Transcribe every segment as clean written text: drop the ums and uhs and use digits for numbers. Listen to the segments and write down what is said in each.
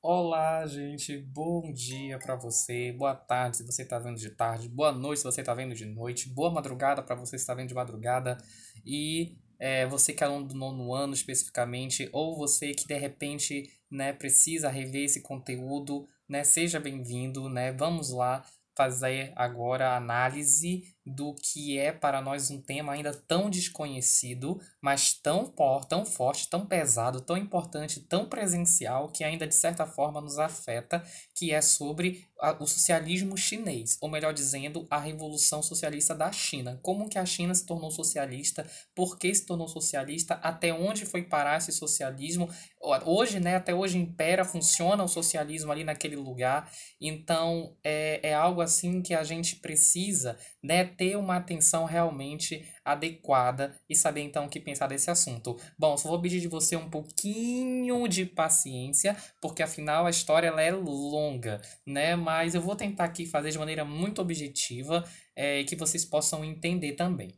Olá, gente. Bom dia pra você. Boa tarde se você tá vendo de tarde. Boa noite se você tá vendo de noite. Boa madrugada pra você se tá vendo de madrugada. E você que é aluno do nono ano especificamente, ou você que de repente, né, precisa rever esse conteúdo, né, seja bem-vindo, né? Vamos lá fazer agora a análise do que é para nós um tema ainda tão desconhecido, mas tão forte, tão pesado, tão importante, tão presencial, que ainda de certa forma nos afeta, que é sobre o socialismo chinês, ou melhor dizendo, a Revolução Socialista da China. Como que a China se tornou socialista, por que se tornou socialista, até onde foi parar esse socialismo. Hoje, né, até hoje impera, funciona o socialismo ali naquele lugar, então é algo assim que a gente precisa, né, ter uma atenção realmente adequada e saber então o que pensar desse assunto. Bom, só vou pedir de você um pouquinho de paciência, porque afinal a história ela é longa, né? Mas eu vou tentar aqui fazer de maneira muito objetiva, e que vocês possam entender também.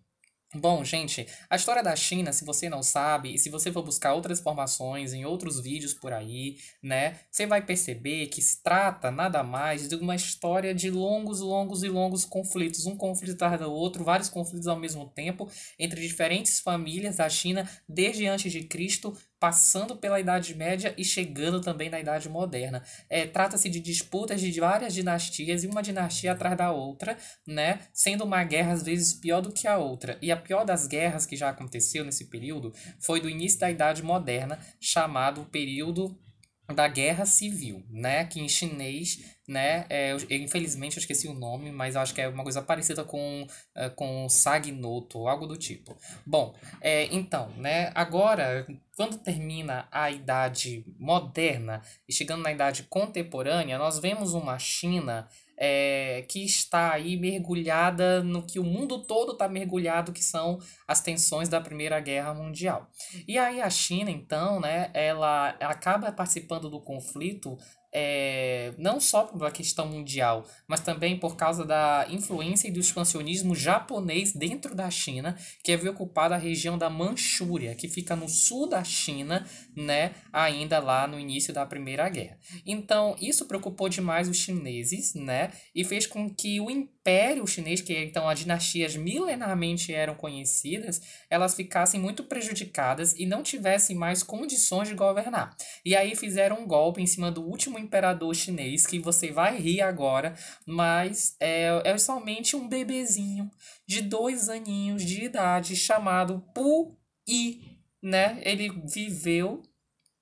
Bom, gente, a história da China, se você não sabe, e se você for buscar outras informações em outros vídeos por aí, né, você vai perceber que se trata nada mais de uma história de longos conflitos, um conflito atrás do outro, vários conflitos ao mesmo tempo, entre diferentes famílias da China, desde antes de Cristo, passando pela Idade Média e chegando também na Idade Moderna. Trata-se de disputas de várias dinastias e uma dinastia atrás da outra, né? Sendo uma guerra às vezes pior do que a outra. E a pior das guerras que já aconteceu nesse período foi do início da Idade Moderna, chamado período da Guerra Civil, né? Que em chinês, né? Infelizmente eu esqueci o nome, mas eu acho que é uma coisa parecida com Sagnoto, ou algo do tipo. Bom, então, né? Agora, quando termina a Idade Moderna e chegando na Idade Contemporânea, nós vemos uma China que está aí mergulhada no que o mundo todo está mergulhado, que são as tensões da Primeira Guerra Mundial. E aí a China, então, né, ela acaba participando do conflito, não só por uma questão mundial, mas também por causa da influência e do expansionismo japonês dentro da China, que havia ocupado a região da Manchúria, que fica no sul da China, né, ainda lá no início da Primeira Guerra. Então, isso preocupou demais os chineses, né, e fez com que o Império Chinês, que então as dinastias milenarmente eram conhecidas, elas ficassem muito prejudicadas e não tivessem mais condições de governar. E aí fizeram um golpe em cima do último imperador chinês, que você vai rir agora, mas é somente um bebezinho de 2 aninhos de idade chamado Pu Yi, né? Ele viveu,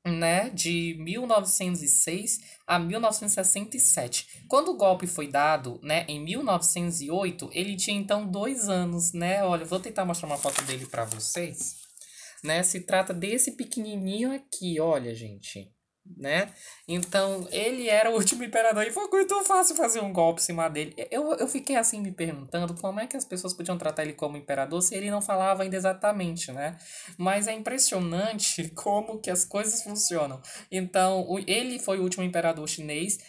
né, de 1906 a 1967. Quando o golpe foi dado, né, em 1908, ele tinha então 2 anos, né? Olha, eu vou tentar mostrar uma foto dele para vocês, né? Se trata desse pequenininho aqui, olha, gente, né? Então, ele era o último imperador e foi muito fácil fazer um golpe em cima dele. Eu fiquei assim me perguntando como é que as pessoas podiam tratar ele como imperador se ele não falava ainda exatamente, né? Mas é impressionante como que as coisas funcionam. Então, ele foi o último imperador chinês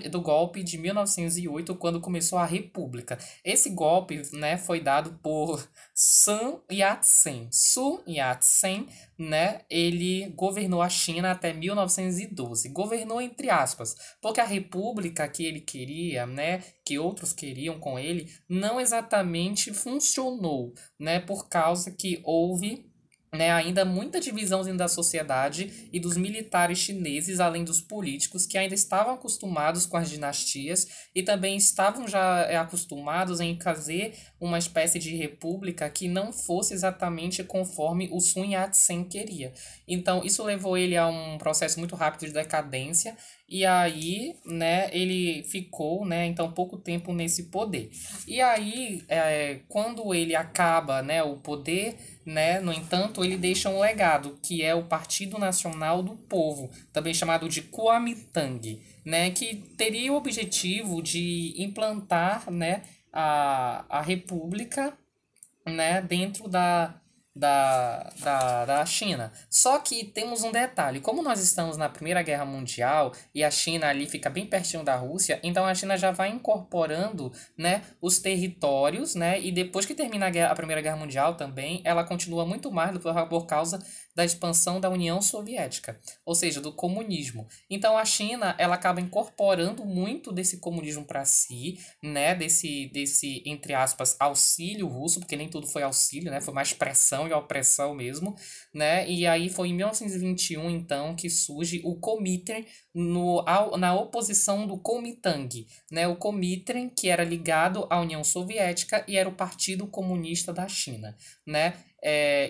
do golpe de 1908, quando começou a República. Esse golpe, né, foi dado por Sun Yat-sen. Sun Yat-sen, né, ele governou a China até 1912. Governou entre aspas, porque a república que ele queria, né, que outros queriam com ele, não exatamente funcionou, né, por causa que houve, né, ainda muita divisão dentro da sociedade e dos militares chineses, além dos políticos, que ainda estavam acostumados com as dinastias e também estavam já acostumados em fazer uma espécie de república que não fosse exatamente conforme o Sun Yat-sen queria. Então, isso levou ele a um processo muito rápido de decadência e aí, né, ele ficou, né, então pouco tempo nesse poder. E aí, quando ele acaba, né, o poder, né, no entanto, ele deixa um legado, que é o Partido Nacional do Povo, também chamado de Kuomintang, né, que teria o objetivo de implantar, né, a república, né, dentro da China. Só que temos um detalhe: como nós estamos na Primeira Guerra Mundial e a China ali fica bem pertinho da Rússia, então a China já vai incorporando, né, os territórios, né, e depois que termina a Primeira Guerra Mundial também, ela continua muito mais por causa da expansão da União Soviética, ou seja, do comunismo. Então a China, ela acaba incorporando muito desse comunismo para si, né, desse entre aspas auxílio russo, porque nem tudo foi auxílio, né, foi mais pressão e opressão mesmo, né? E aí foi em 1921 então que surge o Comintern na oposição do Kuomintang, né? O Kuomintang, que era ligado à União Soviética e era o Partido Comunista da China, né?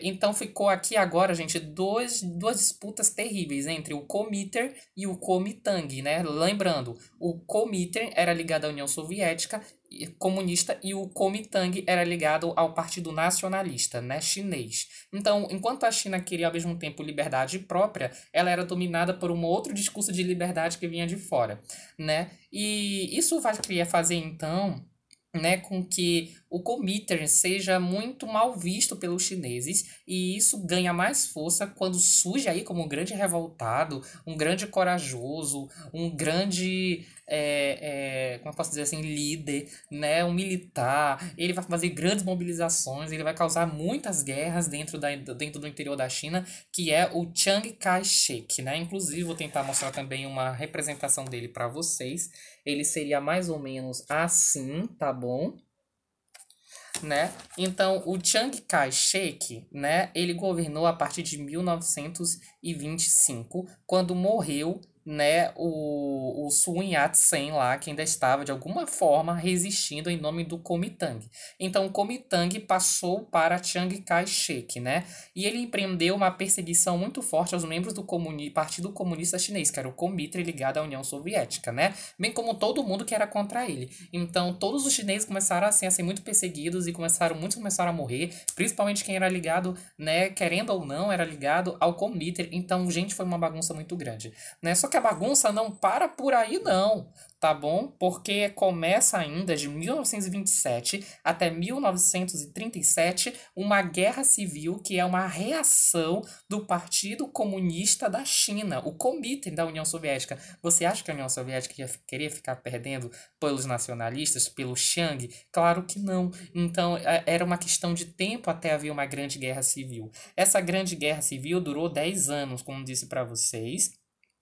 Então ficou aqui agora, gente, duas disputas terríveis entre o Kuomintang e o Kuomintang, né? Lembrando, o Kuomintang era ligado à União Soviética comunista e o Kuomintang era ligado ao Partido Nacionalista, né, chinês. Então, enquanto a China queria ao mesmo tempo liberdade própria, ela era dominada por um outro discurso de liberdade que vinha de fora, né? E isso vai fazer então, né, com que o Kuomintang seja muito mal visto pelos chineses, e isso ganha mais força quando surge aí como um grande revoltado, um grande corajoso, um grande, como eu posso dizer assim, líder, né, um militar. Ele vai fazer grandes mobilizações, ele vai causar muitas guerras dentro do interior da China, que é o Chiang Kai-shek, né? Inclusive, vou tentar mostrar também uma representação dele para vocês. Ele seria mais ou menos assim, tá bom? Né? Então, o Chiang Kai-shek, né, ele governou a partir de 1925, quando morreu, né, o Sun Yat-sen lá, que ainda estava de alguma forma resistindo em nome do Kuomintang. Então, o Kuomintang passou para Chiang Kai-shek, né? E ele empreendeu uma perseguição muito forte aos membros do Partido Comunista Chinês, que era o Kuomintang ligado à União Soviética, né? Bem como todo mundo que era contra ele. Então, todos os chineses começaram assim, a ser muito perseguidos e muitos começaram a morrer, principalmente quem era ligado, né, querendo ou não, era ligado ao Kuomintang. Então, gente, foi uma bagunça muito grande, né? Só que a bagunça não para por aí, não, tá bom? Porque começa ainda de 1927 até 1937 uma guerra civil que é uma reação do Partido Comunista da China, o Kuomintang da União Soviética. Você acha que a União Soviética ia querer ficar perdendo pelos nacionalistas, pelo Chiang? Claro que não. Então era uma questão de tempo até haver uma grande guerra civil. Essa grande guerra civil durou 10 anos, como disse para vocês,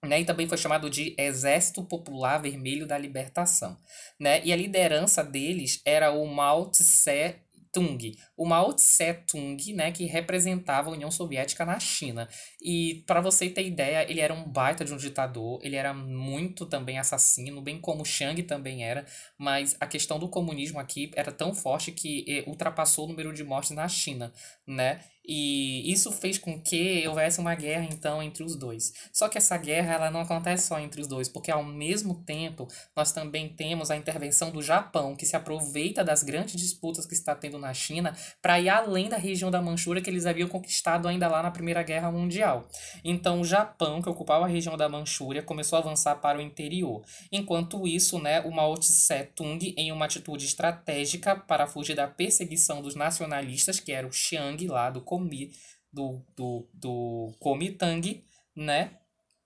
né, e também foi chamado de Exército Popular Vermelho da Libertação, né? E a liderança deles era o Mao Tse-tung. O Mao Tse-tung, né, que representava a União Soviética na China. E para você ter ideia, ele era um baita de um ditador, ele era muito também assassino, bem como o Chiang também era, mas a questão do comunismo aqui era tão forte que ultrapassou o número de mortes na China, né? E isso fez com que houvesse uma guerra, então, entre os dois. Só que essa guerra, ela não acontece só entre os dois, porque ao mesmo tempo nós também temos a intervenção do Japão, que se aproveita das grandes disputas que está tendo na China para ir além da região da Manchúria que eles haviam conquistado ainda lá na Primeira Guerra Mundial. Então, o Japão, que ocupava a região da Manchúria, começou a avançar para o interior. Enquanto isso, né, o Mao Tse-tung, em uma atitude estratégica para fugir da perseguição dos nacionalistas, que era o Chiang lá do Kuomintang, né,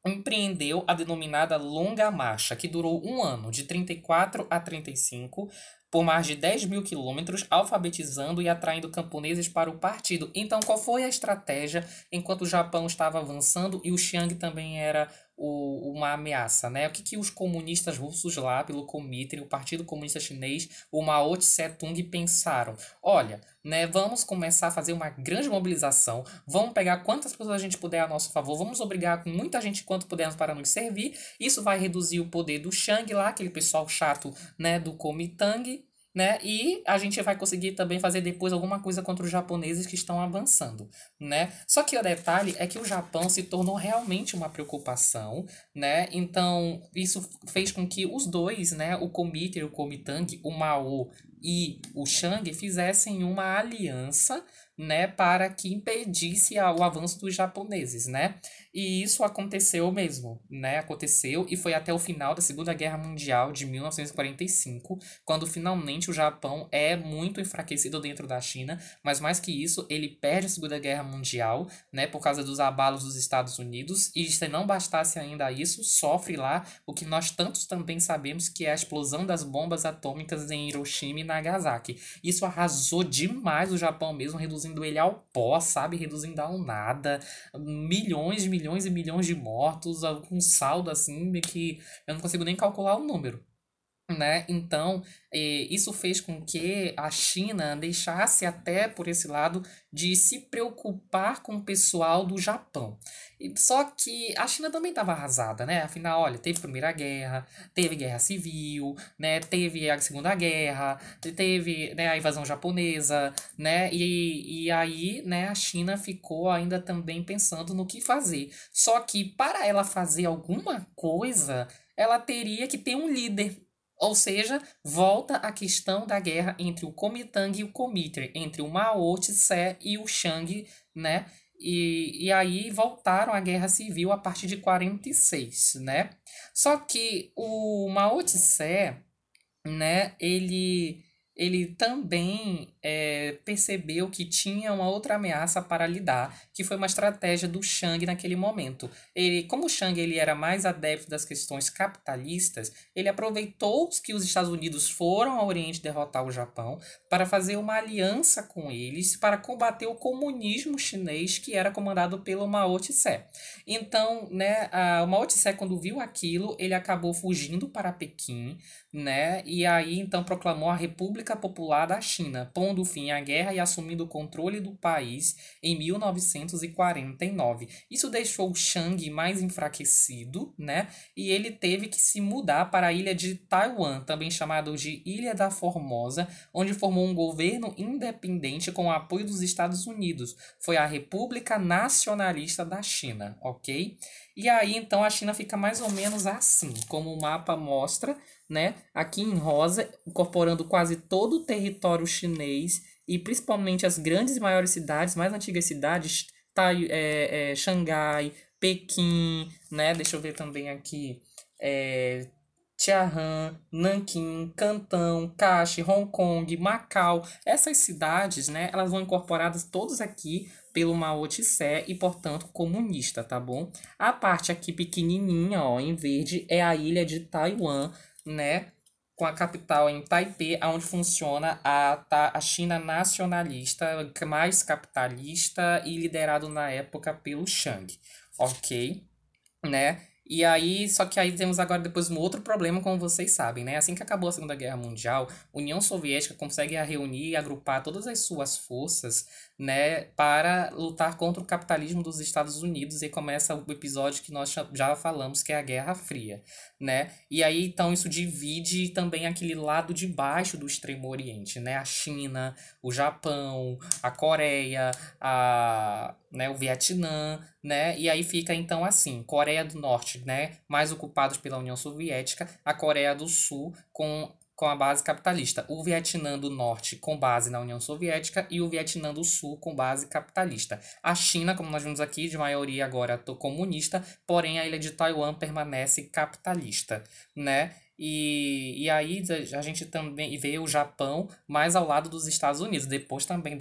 empreendeu a denominada Longa Marcha, que durou um ano, de 34 a 35, por mais de 10 mil quilômetros, alfabetizando e atraindo camponeses para o partido. Então, qual foi a estratégia enquanto o Japão estava avançando e o Chiang também era uma ameaça, né? O que os comunistas russos lá, pelo Kuomintang, o Partido Comunista Chinês, o Mao Tse-tung pensaram? Olha, né, vamos começar a fazer uma grande mobilização, vamos pegar quantas pessoas a gente puder a nosso favor, vamos obrigar com muita gente quanto pudermos para nos servir, isso vai reduzir o poder do Chiang lá, aquele pessoal chato, né, do Kuomintang, né? E a gente vai conseguir também fazer depois alguma coisa contra os japoneses que estão avançando, né? Só que o detalhe é que o Japão se tornou realmente uma preocupação, né? Então, isso fez com que os dois, né, o Kuomintang e o Kuomintang, o Mao e o Chiang fizessem uma aliança, né, para que impedisse o avanço dos japoneses, né? E isso aconteceu mesmo, né? Aconteceu e foi até o final da Segunda Guerra Mundial de 1945, quando finalmente o Japão é muito enfraquecido dentro da China, mas mais que isso, ele perde a Segunda Guerra Mundial, né, por causa dos abalos dos Estados Unidos, e se não bastasse ainda isso, sofre lá o que nós tantos também sabemos, que é a explosão das bombas atômicas em Hiroshima e Nagasaki. Isso arrasou demais o Japão mesmo, reduzindo ele ao pó, sabe? Reduzindo ao nada. Milhões, milhões e milhões de mortos, um saldo assim que eu não consigo nem calcular o número. Né? Então, isso fez com que a China deixasse até por esse lado de se preocupar com o pessoal do Japão. Só que a China também estava arrasada, né? Afinal, olha, teve Primeira Guerra, teve Guerra Civil, né? Teve a Segunda Guerra, teve, né, a invasão japonesa, né? E aí, né, a China ficou ainda também pensando no que fazer. Só que para ela fazer alguma coisa, ela teria que ter um líder. Ou seja, volta a questão da guerra entre o Kuomintang e o Kuomintang, entre o Mao Tse e o Chiang, né? E aí voltaram à guerra civil a partir de 46, né? Só que o Mao Tse, né, ele também percebeu que tinha uma outra ameaça para lidar, que foi uma estratégia do Chiang naquele momento. Como o Chiang ele era mais adepto das questões capitalistas, ele aproveitou que os Estados Unidos foram ao Oriente derrotar o Japão para fazer uma aliança com eles para combater o comunismo chinês que era comandado pelo Mao Tse. Então, né, o Mao Tse, quando viu aquilo, ele acabou fugindo para Pequim, né? E aí então proclamou a República Popular da China, pondo fim à guerra e assumindo o controle do país em 1949. Isso deixou o Chiang mais enfraquecido, né? E ele teve que se mudar para a ilha de Taiwan, também chamado de Ilha da Formosa, onde formou um governo independente com o apoio dos Estados Unidos. Foi a República Nacionalista da China, ok? E aí então a China fica mais ou menos assim, como o mapa mostra, né? Aqui em rosa, incorporando quase todo o território chinês e principalmente as grandes e maiores cidades, mais antigas cidades, Xangai, Pequim, né? Deixa eu ver também aqui, Tianjin, Nanquim, Cantão, Kashi, Hong Kong, Macau. Essas cidades, né? Elas vão incorporadas todas aqui pelo Mao Tse e, portanto, comunista, tá bom? A parte aqui pequenininha, ó, em verde, é a ilha de Taiwan, né? Com a capital em Taipei, onde funciona a China nacionalista, mais capitalista e liderado na época pelo Chiang, ok? Né? E aí, só que aí temos agora depois um outro problema, como vocês sabem, né? Assim que acabou a Segunda Guerra Mundial, a União Soviética consegue reunir e agrupar todas as suas forças, né, para lutar contra o capitalismo dos Estados Unidos e começa o episódio que nós já falamos, que é a Guerra Fria, né? E aí, então, isso divide também aquele lado de baixo do Extremo Oriente, né? A China, o Japão, a Coreia, né, o Vietnã, né? E aí fica então assim, Coreia do Norte, né, mais ocupados pela União Soviética, a Coreia do Sul com a base capitalista, o Vietnã do Norte com base na União Soviética e o Vietnã do Sul com base capitalista. A China, como nós vimos aqui, de maioria agora comunista, porém a ilha de Taiwan permanece capitalista, né? E aí a gente também vê o Japão mais ao lado dos Estados Unidos, depois também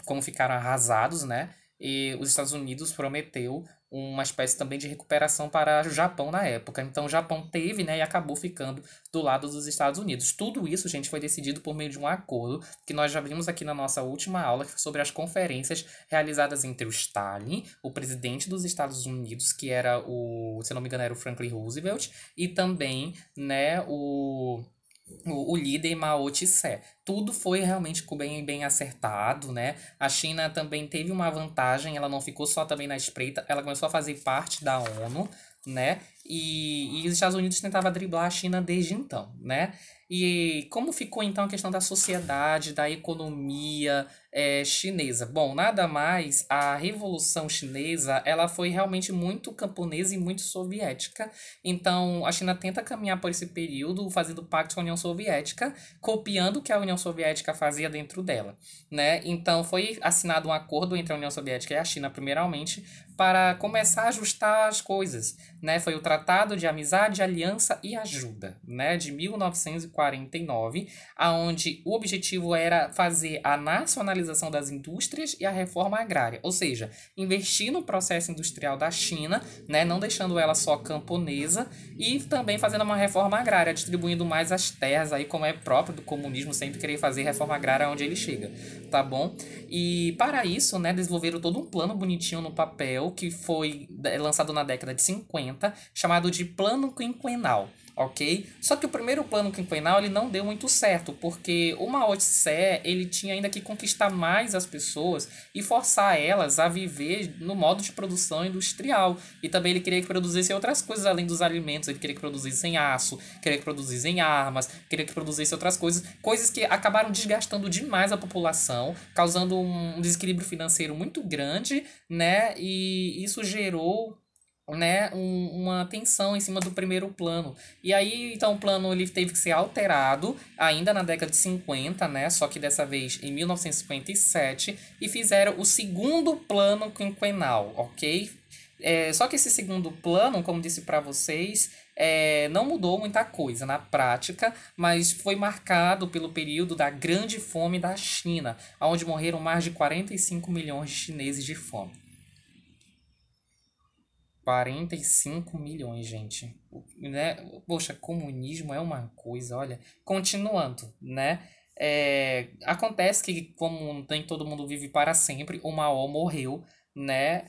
como ficaram arrasados, né? E os Estados Unidos prometeu uma espécie também de recuperação para o Japão na época. Então o Japão teve, né, e acabou ficando do lado dos Estados Unidos. Tudo isso, gente, foi decidido por meio de um acordo que nós já vimos aqui na nossa última aula, que foi sobre as conferências realizadas entre o Stalin, o presidente dos Estados Unidos, que era se não me engano, era o Franklin Roosevelt, e também, né, o líder Mao Tse. Tudo foi realmente bem acertado, né? A China também teve uma vantagem, ela não ficou só também na espreita, ela começou a fazer parte da ONU, né? E os Estados Unidos tentavam driblar a China desde então, né? E como ficou então a questão da sociedade, da economia chinesa? Bom, nada mais, a Revolução Chinesa, ela foi realmente muito camponesa e muito soviética. Então, a China tenta caminhar por esse período, fazendo pacto com a União Soviética, copiando o que a União Soviética fazia dentro dela, né? Então, foi assinado um acordo entre a União Soviética e a China, primeiramente, para começar a ajustar as coisas, né? Foi Tratado de Amizade, Aliança e Ajuda, né, de 1949, aonde o objetivo era fazer a nacionalização das indústrias e a reforma agrária, ou seja, investir no processo industrial da China, né, não deixando ela só camponesa, e também fazendo uma reforma agrária, distribuindo mais as terras, aí como é próprio do comunismo sempre querer fazer reforma agrária onde ele chega, tá bom? E para isso, né, desenvolveram todo um plano bonitinho no papel que foi lançado na década de 50, chamado de Plano Quinquenal. Ok? Só que o primeiro plano quinquenal ele não deu muito certo, porque o Mao Tse ele tinha ainda que conquistar mais as pessoas e forçar elas a viver no modo de produção industrial. E também ele queria que produzissem outras coisas além dos alimentos, ele queria que produzissem aço, queria que produzissem armas, queria que produzissem outras coisas, coisas que acabaram desgastando demais a população, causando um desequilíbrio financeiro muito grande, né? E isso gerou, né, uma tensão em cima do primeiro plano. E aí, então, o plano ele teve que ser alterado ainda na década de 50, né, só que dessa vez em 1957, e fizeram o segundo plano quinquenal, ok? Só que esse segundo plano, como disse para vocês, não mudou muita coisa na prática, mas foi marcado pelo período da Grande Fome da China, onde morreram mais de 45 milhões de chineses de fome. 45 milhões, gente. Né? Poxa, comunismo é uma coisa, olha. Continuando, né? Acontece que, como nem todo mundo vive para sempre, o Mao morreu, né?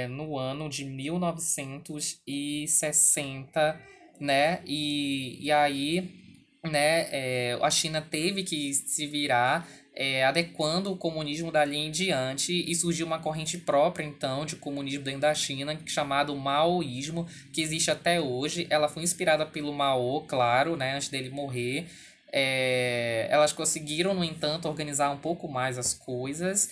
No ano de 1960, né? E aí, né? A China teve que se virar adequando o comunismo dali em diante, e surgiu uma corrente própria, então, de comunismo dentro da China, chamado Maoísmo, que existe até hoje. Ela foi inspirada pelo Mao, claro, né, antes dele morrer. Elas conseguiram, no entanto, organizar um pouco mais as coisas,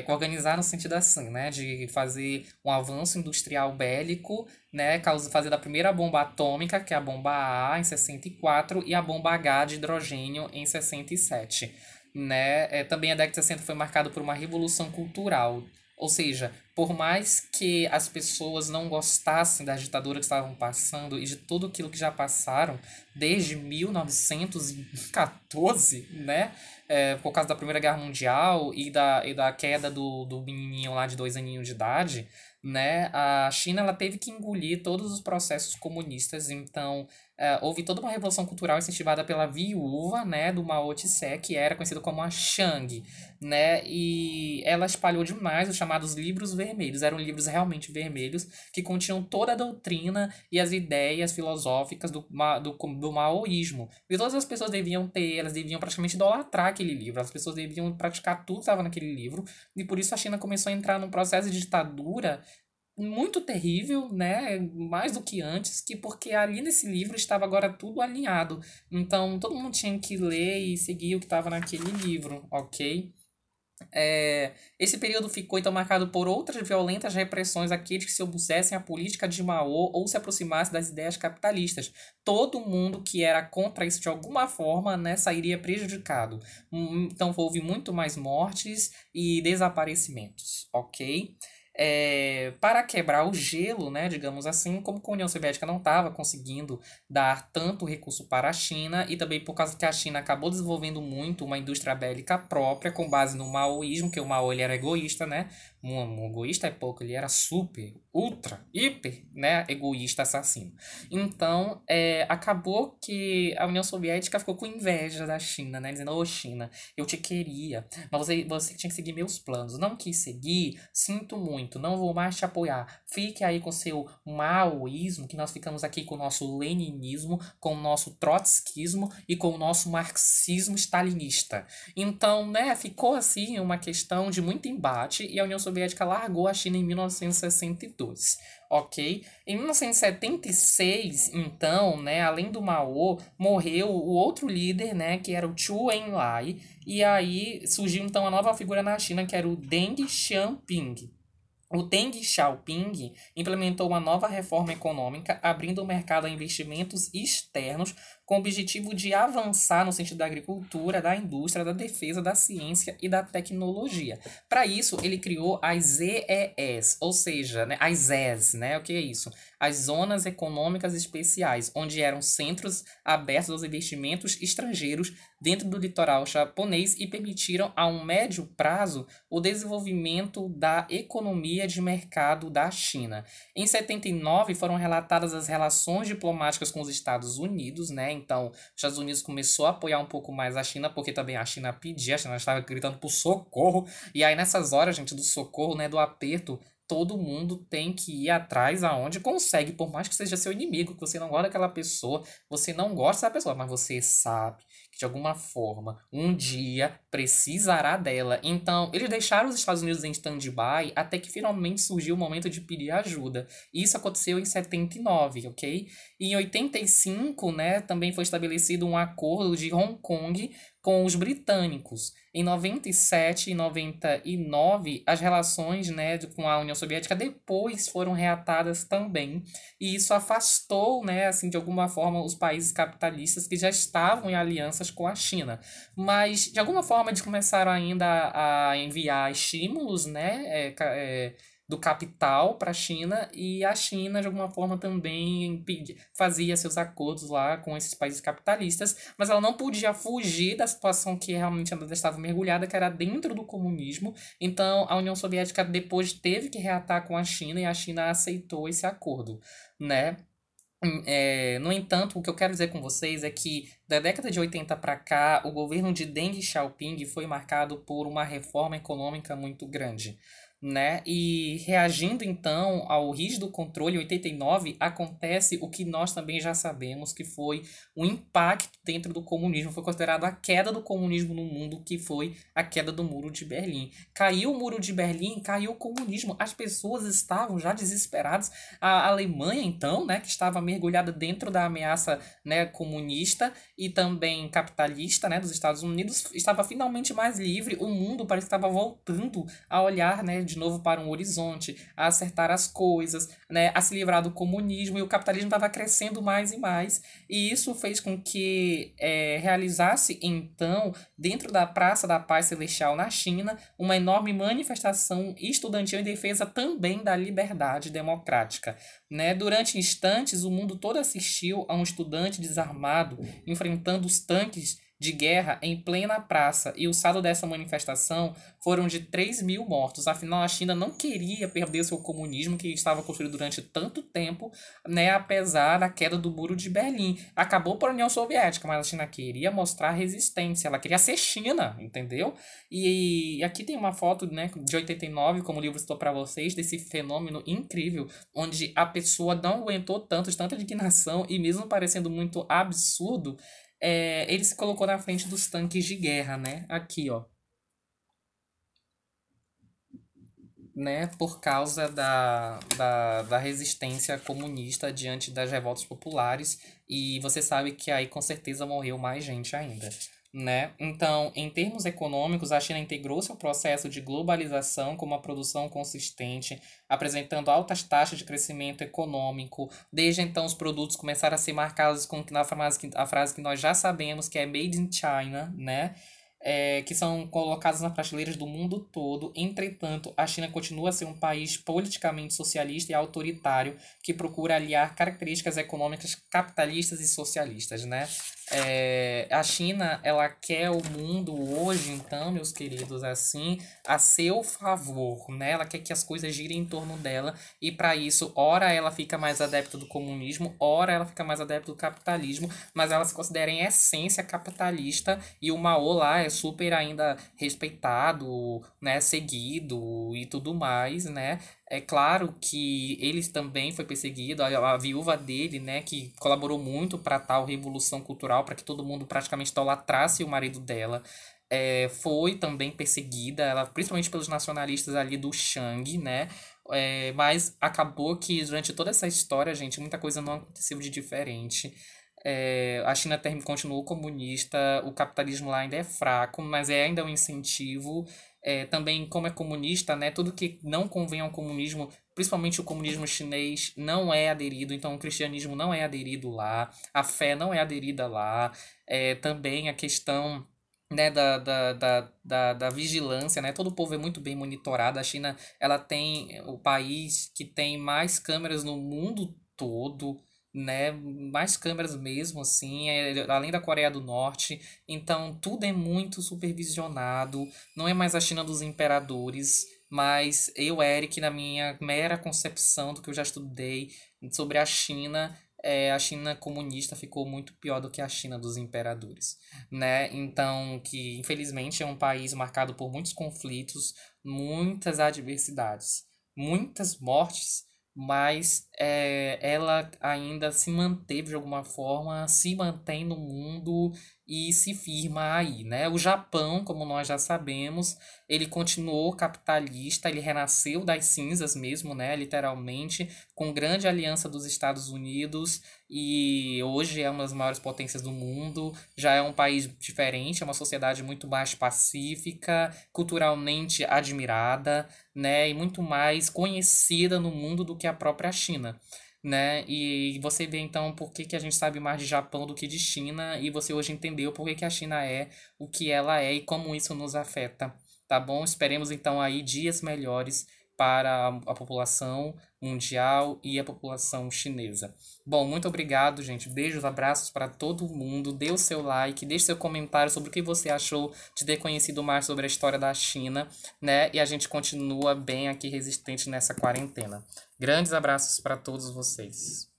organizar no sentido assim, né, de fazer um avanço industrial bélico, né, fazer a primeira bomba atômica, que é a bomba A, em 64, e a bomba H de hidrogênio em 67. Né? Também a década de 60 foi marcada por uma revolução cultural. Ou seja, por mais que as pessoas não gostassem da ditadura que estavam passando e de tudo aquilo que já passaram desde 1914, né? Por causa da Primeira Guerra Mundial e da queda do menininho lá de 2 aninhos de idade, né? A China ela teve que engolir todos os processos comunistas, então houve toda uma revolução cultural incentivada pela viúva, né, do Mao Tse, que era conhecida como a Shang, né, e ela espalhou demais os chamados livros vermelhos. Eram livros realmente vermelhos que continham toda a doutrina e as ideias filosóficas do maoísmo. E todas as pessoas deviam ter, elas deviam praticamente idolatrar aquele livro, as pessoas deviam praticar tudo que estava naquele livro, e por isso a China começou a entrar num processo de ditadura muito terrível, né? Mais do que antes, porque ali nesse livro estava agora tudo alinhado. Então todo mundo tinha que ler e seguir o que estava naquele livro, ok? Esse período ficou então marcado por outras violentas repressões àqueles que se opusessem à política de Mao ou se aproximassem das ideias capitalistas. Todo mundo que era contra isso de alguma forma, né, sairia prejudicado. Então houve muito mais mortes e desaparecimentos, ok? Para quebrar o gelo, né, digamos assim, como a União Soviética não estava conseguindo dar tanto recurso para a China, e também por causa que a China acabou desenvolvendo muito uma indústria bélica própria, com base no maoísmo, que o Mao ele era egoísta, né? Um egoísta é pouco, ele era super, ultra, hiper, né, egoísta, assassino. Então, acabou que a União Soviética ficou com inveja da China, né, dizendo: ô China, eu te queria, mas você tinha que seguir meus planos. Não quis seguir, sinto muito, não vou mais te apoiar. Fique aí com seu maoísmo, que nós ficamos aqui com o nosso leninismo, com o nosso trotskismo e com o nosso marxismo stalinista. Então, né, ficou assim uma questão de muito embate, e a União Soviética largou a China em 1962. Ok? Em 1976, então, né, além do Mao, morreu o outro líder, né, que era o Chu Enlai, e aí surgiu então a nova figura na China, que era o Deng Xiaoping. O Deng Xiaoping implementou uma nova reforma econômica, abrindo o mercado a investimentos externos com o objetivo de avançar no sentido da agricultura, da indústria, da defesa, da ciência e da tecnologia. Para isso, ele criou as ZEEs, ou seja, né, as ZES, né? O que é isso? As Zonas Econômicas Especiais, onde eram centros abertos aos investimentos estrangeiros dentro do litoral japonês e permitiram, a um médio prazo, o desenvolvimento da economia de mercado da China. Em 79 foram relatadas as relações diplomáticas com os Estados Unidos, né? Então, os Estados Unidos começou a apoiar um pouco mais a China, porque também a China pedia, a China estava gritando por socorro. E aí, nessas horas, gente, do socorro, né, do aperto, todo mundo tem que ir atrás aonde consegue, por mais que seja seu inimigo, que você não gosta daquela pessoa, você não gosta da pessoa, mas você sabe que de alguma forma um dia precisará dela. Então, eles deixaram os Estados Unidos em stand-by até que finalmente surgiu o momento de pedir ajuda. Isso aconteceu em 79, ok? E em 85, né, também foi estabelecido um acordo de Hong Kong com os britânicos. Em 97 e 99, as relações, né, com a União Soviética depois foram reatadas também. E isso afastou, né, assim, de alguma forma, os países capitalistas que já estavam em alianças com a China. Mas, de alguma forma, eles começaram ainda a enviar estímulos, né, do capital para a China, e a China, de alguma forma, também fazia seus acordos lá com esses países capitalistas, mas ela não podia fugir da situação que realmente ela estava mergulhada, que era dentro do comunismo. Então, a União Soviética depois teve que reatar com a China, e a China aceitou esse acordo, né? No entanto, o que eu quero dizer com vocês é que da década de 80 para cá, o governo de Deng Xiaoping foi marcado por uma reforma econômica muito grande, né? E reagindo então ao rígido controle, em 89 acontece o que nós também já sabemos, que foi o impacto dentro do comunismo, foi considerado a queda do comunismo no mundo, que foi a queda do Muro de Berlim. Caiu o Muro de Berlim, caiu o comunismo, as pessoas estavam já desesperadas. A Alemanha, então, né, que estava mergulhada dentro da ameaça, né, comunista e também capitalista, né, dos Estados Unidos, estava finalmente mais livre. O mundo parece que estava voltando a olhar, né, de novo para um horizonte, a acertar as coisas, né, a se livrar do comunismo, e o capitalismo estava crescendo mais e mais. E isso fez com que realizasse, então, dentro da Praça da Paz Celestial na China, uma enorme manifestação estudantil em defesa também da liberdade democrática, né? Durante instantes, o mundo todo assistiu a um estudante desarmado enfrentando os tanques de guerra em plena praça, e o saldo dessa manifestação foram de 3.000 mortos. Afinal, a China não queria perder seu comunismo, que estava construído durante tanto tempo, né, apesar da queda do Muro de Berlim. Acabou por União Soviética, mas a China queria mostrar resistência, ela queria ser China, entendeu? E aqui tem uma foto, né, de 89, como o livro citou para vocês, desse fenômeno incrível, onde a pessoa não aguentou tanta indignação, e mesmo parecendo muito absurdo, ele se colocou na frente dos tanques de guerra, né? Aqui, ó. Né? Por causa da resistência comunista diante das revoltas populares. E você sabe que aí com certeza morreu mais gente ainda, né? Então, em termos econômicos, a China integrou-se ao processo de globalização com uma produção consistente, apresentando altas taxas de crescimento econômico. Desde então, os produtos começaram a ser marcados com a frase que nós já sabemos, que é Made in China, né? Que são colocados nas prateleiras do mundo todo. Entretanto, a China continua a ser um país politicamente socialista e autoritário, que procura aliar características econômicas capitalistas e socialistas, né? A China, ela quer o mundo hoje, então, meus queridos, assim, a seu favor, né? Ela quer que as coisas girem em torno dela, e para isso, ora ela fica mais adepta do comunismo, ora ela fica mais adepta do capitalismo, mas ela se considera em essência capitalista, e o Mao lá é super ainda respeitado, né, seguido e tudo mais, né? É claro que ele também foi perseguido, a viúva dele, né, que colaborou muito para tal revolução cultural, para que todo mundo praticamente idolatrasse o marido dela, foi também perseguida, ela, principalmente pelos nacionalistas ali do Shang, né? Mas acabou que durante toda essa história, gente, muita coisa não aconteceu de diferente. A China continuou comunista, o capitalismo lá ainda é fraco, mas é ainda um incentivo. também como é comunista, né? Tudo que não convém ao comunismo, principalmente o comunismo chinês, não é aderido. Então o cristianismo não é aderido lá, a fé não é aderida lá. Também a questão, né, da vigilância, né? Todo o povo é muito bem monitorado. A China, ela tem o país que tem mais câmeras no mundo todo, né? Mais câmeras mesmo, assim, além da Coreia do Norte. Então, tudo é muito supervisionado. Não é mais a China dos imperadores, mas eu, Eric, na minha mera concepção do que eu já estudei sobre a China comunista ficou muito pior do que a China dos imperadores, né? Então, que infelizmente é um país marcado por muitos conflitos, muitas adversidades, muitas mortes, mas ela ainda se manteve de alguma forma, se mantém no mundo e se firma aí, né? O Japão, como nós já sabemos, ele continuou capitalista, ele renasceu das cinzas mesmo, né? Literalmente, com grande aliança dos Estados Unidos, e hoje é uma das maiores potências do mundo. Já é um país diferente, é uma sociedade muito mais pacífica, culturalmente admirada, né, e muito mais conhecida no mundo do que a própria China, né? E você vê então por que que a gente sabe mais de Japão do que de China, e você hoje entendeu por que que a China é o que ela é e como isso nos afeta, tá bom? Esperemos então aí dias melhores para a população mundial e a população chinesa. Bom, muito obrigado, gente. Beijos, abraços para todo mundo. Dê o seu like, deixe seu comentário sobre o que você achou de ter conhecido mais sobre a história da China, né? E a gente continua bem aqui resistente nessa quarentena. Grandes abraços para todos vocês.